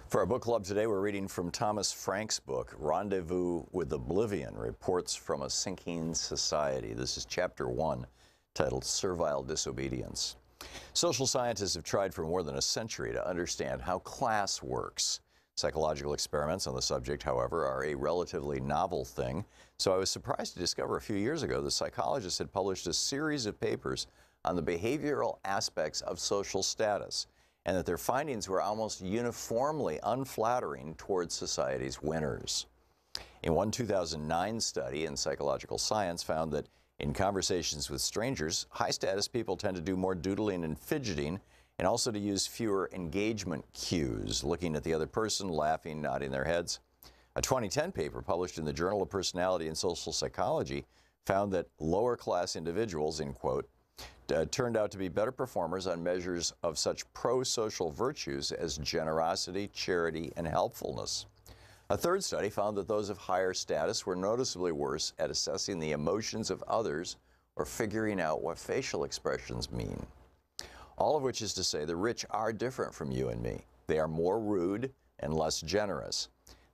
For our book club today, we're reading from Thomas Frank's book, Rendezvous with Oblivion, Reports from a Sinking Society. This is chapter 1, titled Servile Disobedience. Social scientists have tried for more than a century to understand how class works. Psychological experiments on the subject, however, are a relatively novel thing, so I was surprised to discover a few years ago that psychologists had published a series of papers on the behavioral aspects of social status, and that their findings were almost uniformly unflattering towards society's winners. In one 2009 study in Psychological Science found that in conversations with strangers, high-status people tend to do more doodling and fidgeting, and also to use fewer engagement cues, looking at the other person, laughing, nodding their heads. A 2010 paper published in the Journal of Personality and Social Psychology found that lower-class individuals, in quote, turned out to be better performers on measures of such pro-social virtues as generosity, charity, and helpfulness. A third study found that those of higher status were noticeably worse at assessing the emotions of others or figuring out what facial expressions mean. All of which is to say the rich are different from you and me. They are more rude and less generous.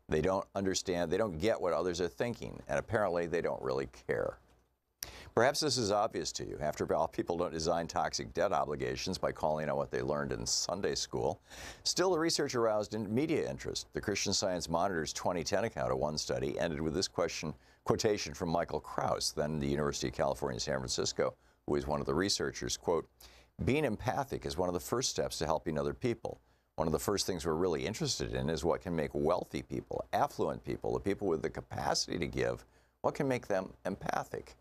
They don't understand, they don't get what others are thinking, and apparently they don't really care. Perhaps this is obvious to you. After all, people don't design toxic debt obligations by calling out what they learned in Sunday school. Still, the research aroused media interest. The Christian Science Monitor's 2010 account of one study ended with this quotation from Michael Krauss, then the University of California, San Francisco, who was one of the researchers, quote, "Being empathic is one of the first steps to helping other people. One of the first things we're really interested in is what can make wealthy people, affluent people, the people with the capacity to give, what can make them empathic?"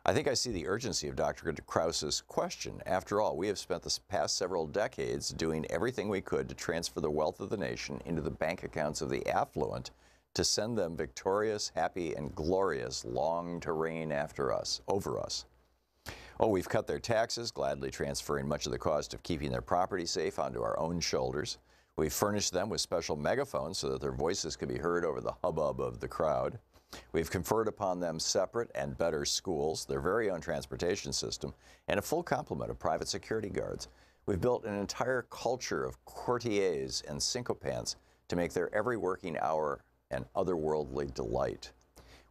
I think I see the urgency of Dr. Krauss's question. After all, we have spent the past several decades doing everything we could to transfer the wealth of the nation into the bank accounts of the affluent to send them victorious, happy, and glorious, long to reign over us. Oh, we've cut their taxes, gladly transferring much of the cost of keeping their property safe onto our own shoulders. We've furnished them with special megaphones so that their voices can be heard over the hubbub of the crowd. We've conferred upon them separate and better schools, their very own transportation system, and a full complement of private security guards. We've built an entire culture of courtiers and sycophants to make their every working hour an otherworldly delight.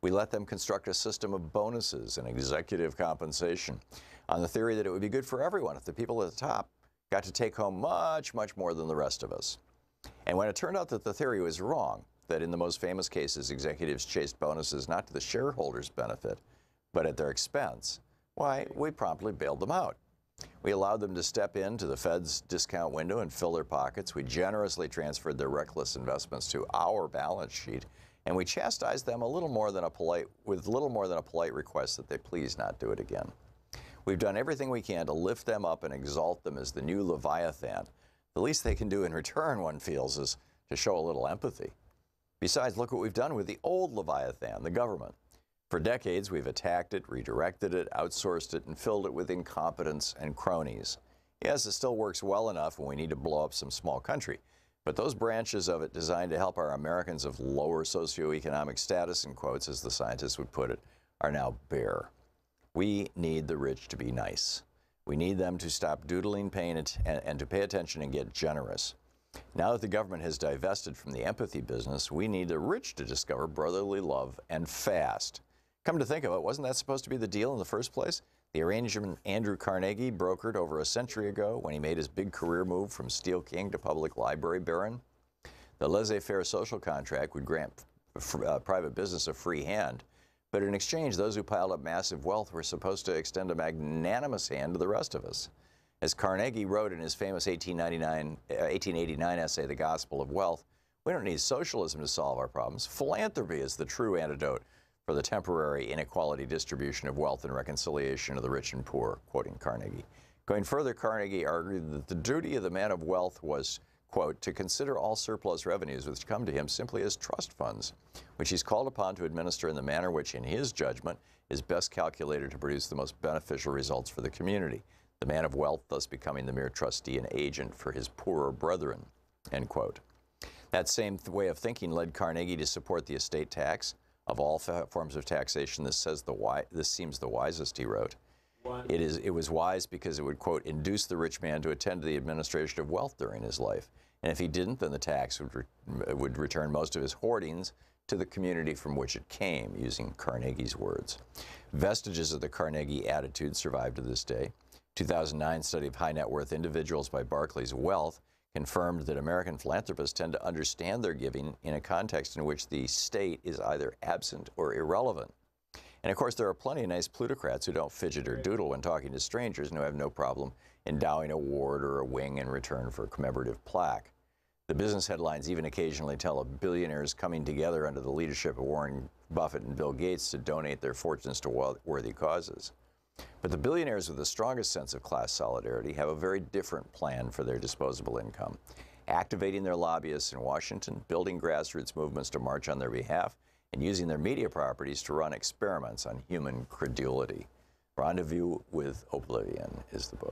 We let them construct a system of bonuses and executive compensation on the theory that it would be good for everyone if the people at the top got to take home much, much more than the rest of us. And when it turned out that the theory was wrong, that in the most famous cases, executives chased bonuses not to the shareholders' benefit, but at their expense, why, we promptly bailed them out. We allowed them to step into the Fed's discount window and fill their pockets. We generously transferred their reckless investments to our balance sheet, and we chastised them with little more than a polite request that they please not do it again. We've done everything we can to lift them up and exalt them as the new Leviathan. The least they can do in return, one feels, is to show a little empathy. Besides, look what we've done with the old Leviathan, the government. For decades, we've attacked it, redirected it, outsourced it, and filled it with incompetence and cronies. Yes, it still works well enough when we need to blow up some small country, but those branches of it designed to help our Americans of lower socioeconomic status, in quotes, as the scientists would put it, are now bare. We need the rich to be nice. We need them to stop doodling, and to pay attention and get generous. Now that the government has divested from the empathy business, we need the rich to discover brotherly love, and fast. Come to think of it, wasn't that supposed to be the deal in the first place? The arrangement Andrew Carnegie brokered over a century ago when he made his big career move from Steel King to public library baron? The laissez-faire social contract would grant private business a free hand, but in exchange, those who piled up massive wealth were supposed to extend a magnanimous hand to the rest of us. As Carnegie wrote in his famous 1889 essay, The Gospel of Wealth, we don't need socialism to solve our problems. Philanthropy is the true antidote for the temporary inequality distribution of wealth and reconciliation of the rich and poor, quoting Carnegie. Going further, Carnegie argued that the duty of the man of wealth was, quote, to consider all surplus revenues which come to him simply as trust funds, which he's called upon to administer in the manner which, in his judgment, is best calculated to produce the most beneficial results for the community. The man of wealth thus becoming the mere trustee and agent for his poorer brethren, end quote. That same way of thinking led Carnegie to support the estate tax. Of all forms of taxation, this seems the wisest, he wrote. It was wise because it would, quote, induce the rich man to attend to the administration of wealth during his life. And if he didn't, then the tax would return most of his hoardings to the community from which it came, using Carnegie's words. Vestiges of the Carnegie attitude survive to this day. 2009 study of high net worth individuals by Barclays Wealth confirmed that American philanthropists tend to understand their giving in a context in which the state is either absent or irrelevant. And of course, there are plenty of nice plutocrats who don't fidget or doodle when talking to strangers and who have no problem endowing a ward or a wing in return for a commemorative plaque. The business headlines even occasionally tell of billionaires coming together under the leadership of Warren Buffett and Bill Gates to donate their fortunes to worthy causes. But the billionaires with the strongest sense of class solidarity have a very different plan for their disposable income, activating their lobbyists in Washington, building grassroots movements to march on their behalf, and using their media properties to run experiments on human credulity. Rendezvous with Oblivion is the book.